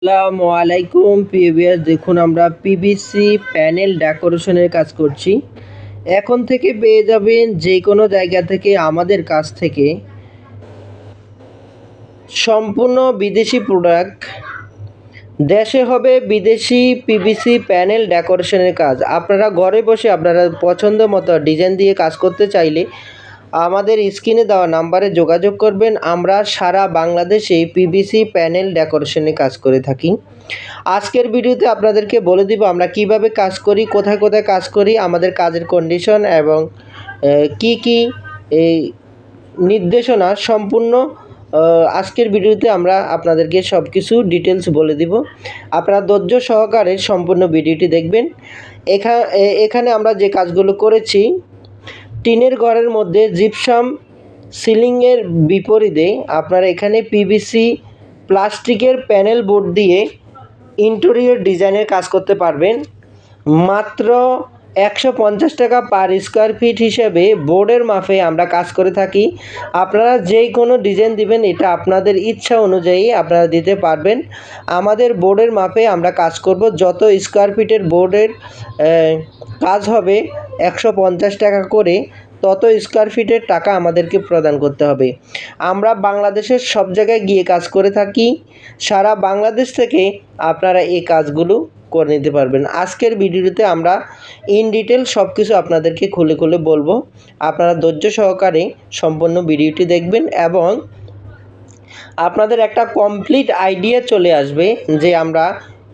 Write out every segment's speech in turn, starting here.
আসসালামু আলাইকুম প্রিভিয়াস দেখুন আমরা পিভিসি প্যানেল ডেকোরেশনের কাজ করছি। এখন থেকে পেয়ে যাবেন যে কোনো জায়গা থেকে আমাদের কাছ থেকে সম্পূর্ণ বিদেশি প্রোডাক্ট। দেশে হবে বিদেশি পিভিসি প্যানেল ডেকোরেশনের কাজ। আপনারা ঘরে বসে আপনারা পছন্দ মতো ডিজাইন দিয়ে কাজ করতে চাইলে আমাদের স্ক্রিনে দেওয়া নাম্বারে যোগাযোগ করবেন। আমরা সারা বাংলাদেশে পিভিসি প্যানেল ডেকোরেশনে কাজ করে থাকি। আজকের ভিডিওতে আপনাদেরকে বলে দিব আমরা কিভাবে কাজ করি, কোথায় কোথায় কাজ করি, আমাদের কাজের কন্ডিশন এবং কি কি এই নির্দেশনা সম্পূর্ণ আজকের ভিডিওতে আমরা আপনাদেরকে সব কিছু ডিটেলস বলে দিব। আপনারা ধৈর্য সহকারে সম্পূর্ণ ভিডিওটি দেখবেন। এখানে আমরা যে কাজগুলো করেছি, টিনের ঘরের মধ্যে জিপসাম সিলিংয়ের বিপরীতে আপনারা এখানে পিভিসি প্লাস্টিকের প্যানেল বোর্ড দিয়ে ইন্টেরিয়র ডিজাইনের কাজ করতে পারবেন। মাত্র 150 টাকা পার স্কোয়ার ফিট হিসেবে বোর্ডের মাপে আমরা কাজ করে থাকি। আপনারা যেই কোনো ডিজাইন দিবেন এটা আপনাদের ইচ্ছা অনুযায়ী আপনারা দিতে পারবেন। আমাদের বোর্ডের মাপে আমরা কাজ করব। যত স্কোয়ার ফিটের বোর্ডের কাজ হবে 150 টাকা করে, তত স্কোয়ার ফিটের টাকা আমাদেরকে প্রদান করতে হবে। আমরা বাংলাদেশের সব জায়গায় গিয়ে কাজ করে থাকি। সারা বাংলাদেশ থেকে আপনারা এই কাজগুলো করে নিতে পারবেন। আজকের ভিডিওতে আমরা ইন ডিটেল সব কিছু আপনাদেরকে খুলে খুলে বলবো। আপনারা ধৈর্য সহকারে সম্পূর্ণ ভিডিওটি দেখবেন এবং আপনাদের একটা কমপ্লিট আইডিয়া চলে আসবে যে আমরা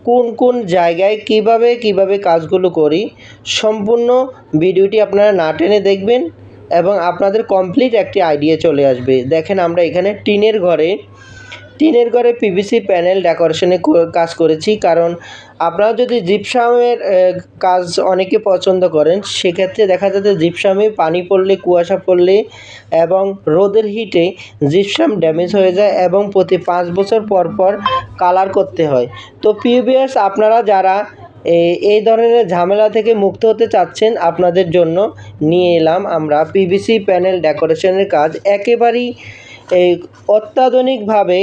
কোন কোন জায়গায় কিভাবে কাজগুলো করি। সম্পূর্ণ ভিডিওটি আপনারা না টেনে দেখবেন এবং আপনাদের কমপ্লিট একটি আইডিয়া চলে আসবে। দেখেন আমরা এখানে টিনের ঘরে পিভিসি প্যানেল ডেকোরেশনে কাজ করেছি। কারণ আপনারা যদি জিপসামের কাজ অনেকে পছন্দ করেন, সেক্ষেত্রে দেখা যাচ্ছে জিপসামে পানি পড়লে, কুয়াশা পড়লে এবং রোদের হিটে জিপসাম ড্যামেজ হয়ে যায় এবং প্রতি 5 বছর পর পর কালার করতে হয়। তো প্রিভিয়াস আপনারা যারা এই ধরনের ঝামেলা থেকে মুক্ত হতে চাচ্ছেন, আপনাদের জন্য নিয়ে এলাম আমরা পিভিসি প্যানেল ডেকোরেশনের কাজ। একেবারেই অত্যাধুনিকভাবে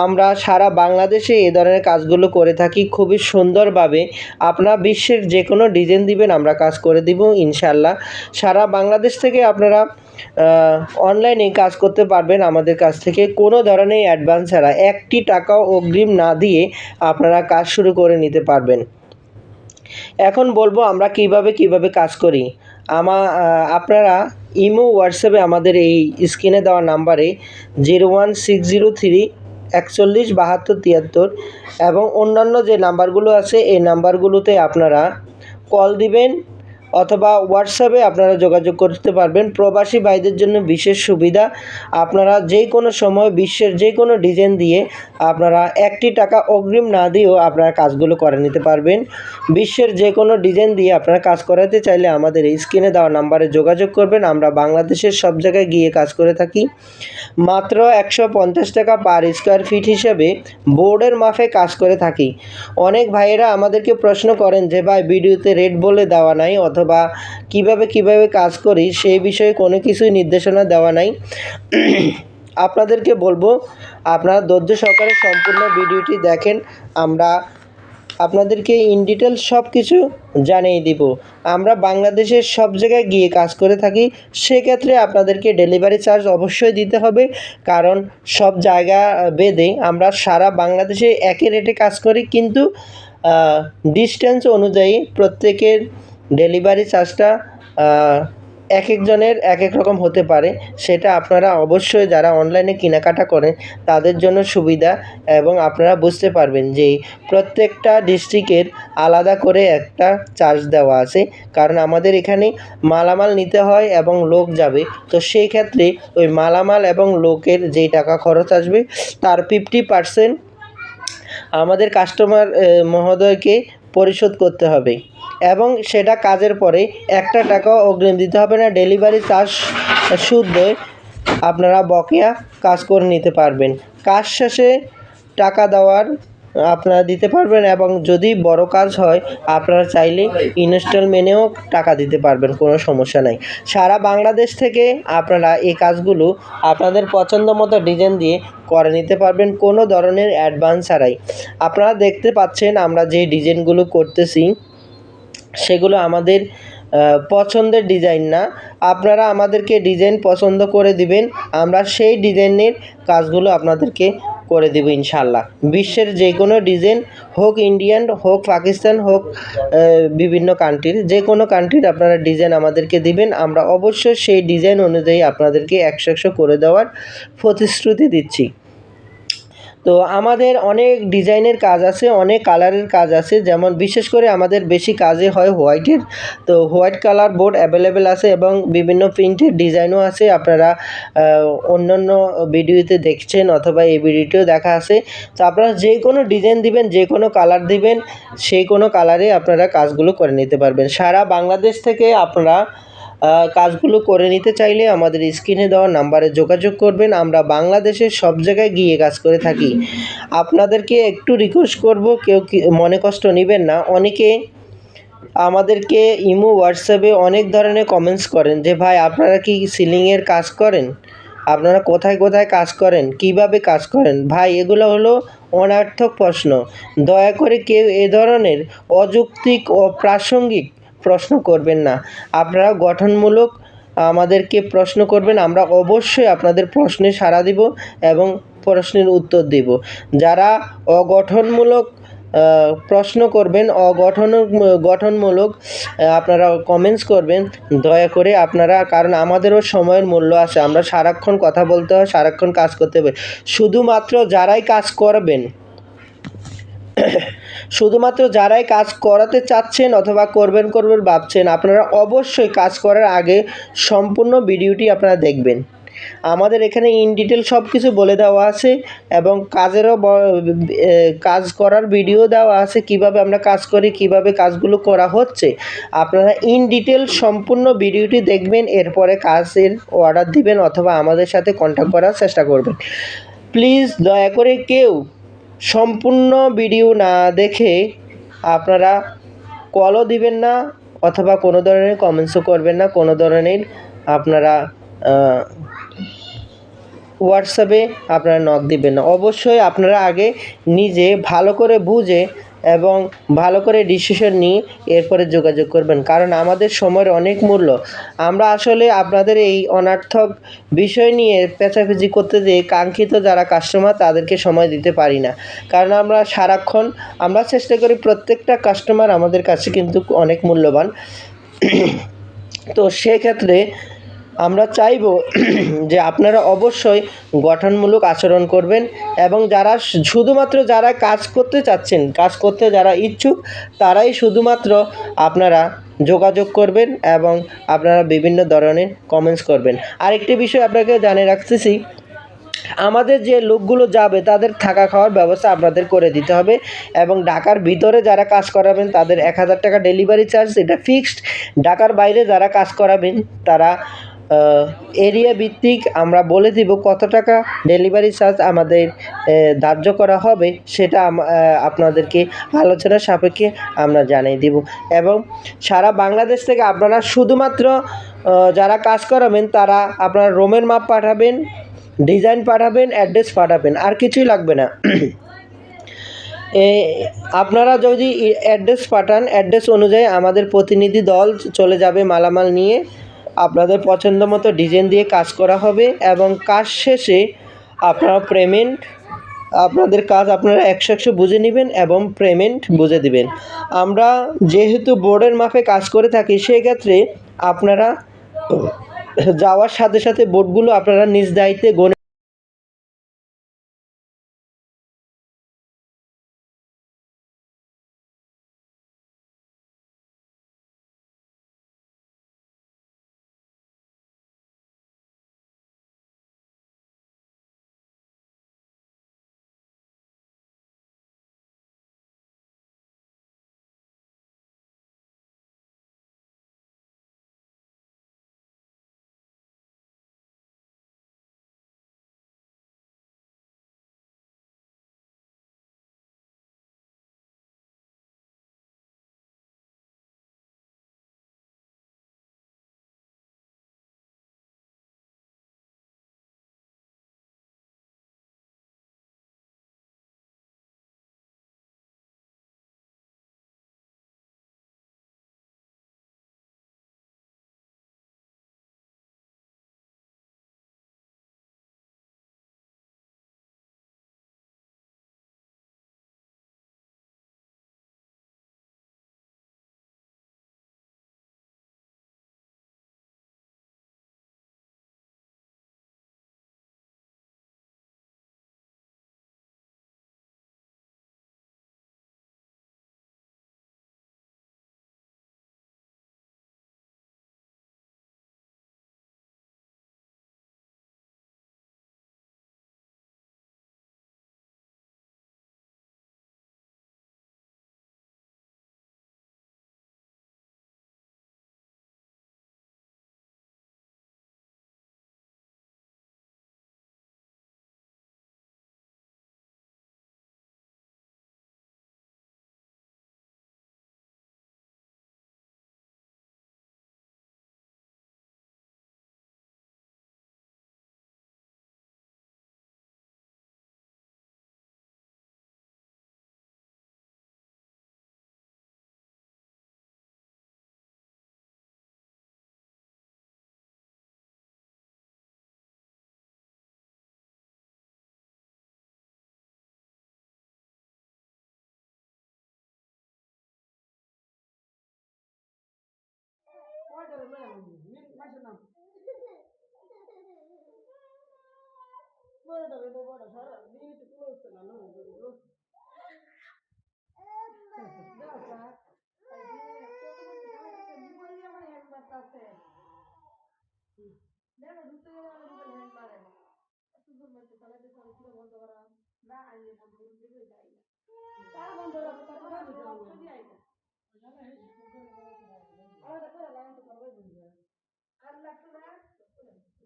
আমরা সারা বাংলাদেশে এ ধরনের কাজগুলো করে থাকি খুবই সুন্দরভাবে। আপনারা বিশ্বের যে কোনো ডিজাইন দিবেন আমরা কাজ করে দিব ইনশাল্লাহ। সারা বাংলাদেশ থেকে আপনারা অনলাইনে কাজ করতে পারবেন আমাদের কাছ থেকে। কোনো ধরনের অ্যাডভান্স ছাড়া, 1টি টাকাও অগ্রিম না দিয়ে আপনারা কাজ শুরু করে নিতে পারবেন। এখন বলবো আমরা কিভাবে কাজ করি। আপনারা ইমো হোয়াটসঅ্যাপে আমাদের এই স্ক্রিনে দেওয়া নাম্বারে 01603 41 72 73 এবং অন্যান্য যে নাম্বারগুলো আছে এই নাম্বারগুলোতে আপনারা কল দিবেন অথবা হোয়াটসঅ্যাপে আপনারা যোগাযোগ করতে পারবেন। প্রবাসী ভাইদের জন্য বিশেষ সুবিধা, আপনারা যে কোনো সময় বিশ্বের যে কোনো ডিজাইন দিয়ে আপনারা 1টি টাকা অগ্রিম না দিয়েও আপনারা কাজগুলো করে নিতে পারবেন। বিশ্বের যে কোনো ডিজাইন দিয়ে আপনারা কাজ করাতে চাইলে আমাদের এই স্ক্রিনে দেওয়া নাম্বারে যোগাযোগ করবেন। আমরা বাংলাদেশের সব জায়গায় গিয়ে কাজ করে থাকি। মাত্র 150 টাকা পার স্কোয়ার ফিট হিসেবে বোর্ডের মাপে কাজ করে থাকি। অনেক ভাইয়েরা আমাদেরকে প্রশ্ন করেন যে ভাই ভিডিওতে রেট বলে দেওয়া নাই অথবা কিভাবে কাজ করি সেই বিষয়ে কোনো কিছুই নির্দেশনা দেওয়া নাই। আপনাদেরকে বলবো আপনারা ধৈর্য সহকারে সম্পূর্ণ ভিডিওটি দেখেন। আমরা আপনাদেরকে ইন ডিটেল সব কিছু জানিয়ে দিব। আমরা বাংলাদেশের সব জায়গায় গিয়ে কাজ করে থাকি। সেক্ষেত্রে আপনাদেরকে ডেলিভারি চার্জ অবশ্যই দিতে হবে, কারণ সব জায়গা ভেদে আমরা সারা বাংলাদেশে একই রেটে কাজ করি, কিন্তু ডিস্টেন্স অনুযায়ী প্রত্যেকের ডেলিভারি চার্জটা এক একজনের এক এক রকম হতে পারে। সেটা আপনারা অবশ্যই যারা অনলাইনে কেনাকাটা করেন তাদের জন্য সুবিধা এবং আপনারা বুঝতে পারবেন যে প্রত্যেকটা ডিস্ট্রিক্টের আলাদা করে একটা চার্জ দেওয়া আছে। কারণ আমাদের এখানে মালামাল নিতে হয় এবং লোক যাবে, তো সেই ক্ষেত্রে ওই মালামাল এবং লোকের যেই টাকা খরচ আসবে তার 50% আমাদের কাস্টমার মহোদয়কে পরিশোধ করতে হবে এবং সেটা কাজের পরে 1 টাকাও অগ্রিম দিতে হবে না। ডেলিভারি চার্জ শুদ্ধ আপনারা বকেয়া কাজ করে নিতে পারবেন। কাজ শেষে টাকা দেওয়ার আপনারা দিতে পারবেন, এবং যদি বড় কাজ হয় আপনারা চাইলে ইনস্টলমেন্টেও টাকা দিতে পারবেন, কোনো সমস্যা নাই। সারা বাংলাদেশ থেকে আপনারা এই কাজগুলো আপনাদের পছন্দ মতো ডিজাইন দিয়ে করে নিতে পারবেন কোনো ধরনের অ্যাডভান্স ছাড়াই। আপনারা দেখতে পাচ্ছেন আমরা যে ডিজাইনগুলো করতেছি সেগুলো আমাদের পছন্দের ডিজাইন না। আপনারা আমাদেরকে ডিজাইন পছন্দ করে দিবেন, আমরা সেই ডিজাইনের কাজগুলো আপনাদেরকে করে দেব ইনশাল্লাহ। বিশ্বের যে কোনো ডিজাইন হোক, ইন্ডিয়ান হোক, পাকিস্তান হোক, বিভিন্ন কান্ট্রির যে কোনো কান্ট্রির আপনারা ডিজাইন আমাদেরকে দিবেন, আমরা অবশ্যই সেই ডিজাইন অনুযায়ী আপনাদেরকে 100 করে দেওয়ার প্রতিশ্রুতি দিচ্ছি। তো আমাদের অনেক ডিজাইনের কাজ আছে, অনেক কালারের কাজ আছে, যেমন বিশেষ করে আমাদের বেশি কাজে হয় হোয়াইটের। তো হোয়াইট কালার বোর্ড অ্যাভেলেবেল আছে এবং বিভিন্ন প্রিন্টের ডিজাইনও আছে। আপনারা অন্যান্য ভিডিওতে দেখছেন অথবা এই ভিডিওতেও দেখা আছে। তো আপনারা যে কোনো ডিজাইন দিবেন, যে কোনো কালার দিবেন, সেই কোনো কালারে আপনারা কাজগুলো করে নিতে পারবেন। সারা বাংলাদেশ থেকে আপনারা কাজগুলো করে নিতে চাইলে আমাদের স্ক্রিনে দেওয়া নাম্বারে যোগাযোগ করবেন। আমরা বাংলাদেশের সব জায়গায় গিয়ে কাজ করে থাকি। আপনাদেরকে একটু রিকোয়েস্ট করব, কেউ মনে কষ্ট নেবেন না। অনেকে আমাদেরকে ইমো, হোয়াটসঅ্যাপে অনেক ধরনের কমেন্টস করেন যে ভাই আপনারা কি সিলিংয়ের কাজ করেন, আপনারা কোথায় কোথায় কাজ করেন, কিভাবে কাজ করেন। ভাই এগুলো হলো অনর্থক প্রশ্ন। দয়া করে কেউ এ ধরনের অযৌক্তিক ও প্রাসঙ্গিক প্রশ্ন করবেন না। আপনারা গঠনমূলক আমাদেরকে প্রশ্ন করবেন, আমরা অবশ্যই আপনাদের প্রশ্নে সাড়া দিব এবং প্রশ্নের উত্তর দেব। যারা অগঠনমূলক প্রশ্ন করবেন, গঠনমূলক আপনারা কমেন্টস করবেন, দয়া করে আপনারা, কারণ আমাদেরও সময়ের মূল্য আছে, আমরা সারাক্ষণ কথা বলতে হয়, সারাক্ষণ কাজ করতে হবে। শুধুমাত্র যারাই কাজ করাতে চাচ্ছেন অথবা করবেন ভাবছেন, আপনারা অবশ্যই কাজ করার আগে সম্পূর্ণ ভিডিওটি আপনারা দেখবেন। আমাদের এখানে ইন ডিটেল সব কিছু বলে দেওয়া আছে এবং কাজ করার ভিডিও দেওয়া আছে, কিভাবে আমরা কাজ করি, কিভাবে কাজগুলো করা হচ্ছে। আপনারা ইন ডিটেল সম্পূর্ণ ভিডিওটি দেখবেন, এরপরে কাজের অর্ডার দিবেন অথবা আমাদের সাথে কন্ট্যাক্ট করার চেষ্টা করবেন। প্লিজ দয়া করে কেউ সম্পূর্ণ ভিডিও না দেখে আপনারা কলও দিবেন না অথবা কোনো ধরনের কমেন্টসও করবেন না, কোনো ধরনের আপনারা হোয়াটসঅ্যাপে আপনারা নক দিবেন না। অবশ্যই আপনারা আগে নিজে ভালো করে বুঝে এবং ভালো করে ডিসিশন নিয়ে এরপরে যোগাযোগ করবেন, কারণ আমাদের সময়ের অনেক মূল্য। আমরা আসলে আপনাদের এই অনর্থক বিষয় নিয়ে পেঁচাপেচি করতে যেয়ে কাঙ্ক্ষিত যারা কাস্টমার তাদেরকে সময় দিতে পারি না, কারণ আমরা সারাক্ষণ আমরা চেষ্টা করি, প্রত্যেকটা কাস্টমার আমাদের কাছে কিন্তু অনেক মূল্যবান। তো সেক্ষেত্রে আমরা চাইব যে আপনারা অবশ্যই গঠনমূলক আচরণ করবেন এবং শুধুমাত্র যারা কাজ করতে চাচ্ছেন, কাজ করতে যারা ইচ্ছুক, তারাই শুধুমাত্র আপনারা যোগাযোগ করবেন এবং আপনারা বিভিন্ন ধরনের কমেন্টস করবেন। আরেকটি বিষয় আপনাকে জানিয়ে রাখতেছি, আমাদের যে লোকগুলো যাবে তাদের থাকা খাওয়ার ব্যবস্থা আপনাদের করে দিতে হবে এবং ঢাকার ভিতরে যারা কাজ করাবেন তাদের 1000 টাকা ডেলিভারি চার্জ, এটা ফিক্সড। ঢাকার বাইরে যারা কাজ করাবেন তারা এরিয়া ভিত্তিক আমরা বলে দিব কত টাকা ডেলিভারি চার্জ আমাদের ধার্য করা হবে, সেটা আপনাদেরকে আলোচনা সাপেক্ষে আমরা জানিয়ে দিব। এবং সারা বাংলাদেশ থেকে আপনারা শুধুমাত্র যারা কাজ করাবেন তারা আপনারা রুমের মাপ পাঠাবেন, ডিজাইন পাঠাবেন, অ্যাড্রেস পাঠাবেন, আর কিছুই লাগবে না। আপনারা যদি অ্যাড্রেস পাঠান, অ্যাড্রেস অনুযায়ী আমাদের প্রতিনিধি দল চলে যাবে মালামাল নিয়ে, আপনাদের পছন্দ মতো ডিজাইন দিয়ে কাজ করা হবে এবং কাজ শেষে আপনারা আপনাদের কাজ আপনারা 100 বুঝে নেবেন এবং পেমেন্ট বুঝে দিবেন। আমরা যেহেতু বোর্ডের মাপে কাজ করে থাকি, সেক্ষেত্রে আপনারা যাওয়ার সাথে সাথে বোর্ডগুলো আপনারা নিজ দায়িত্বে গণে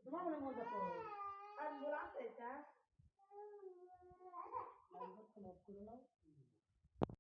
তোমার মনে মজা করো আর বলা আছে এটা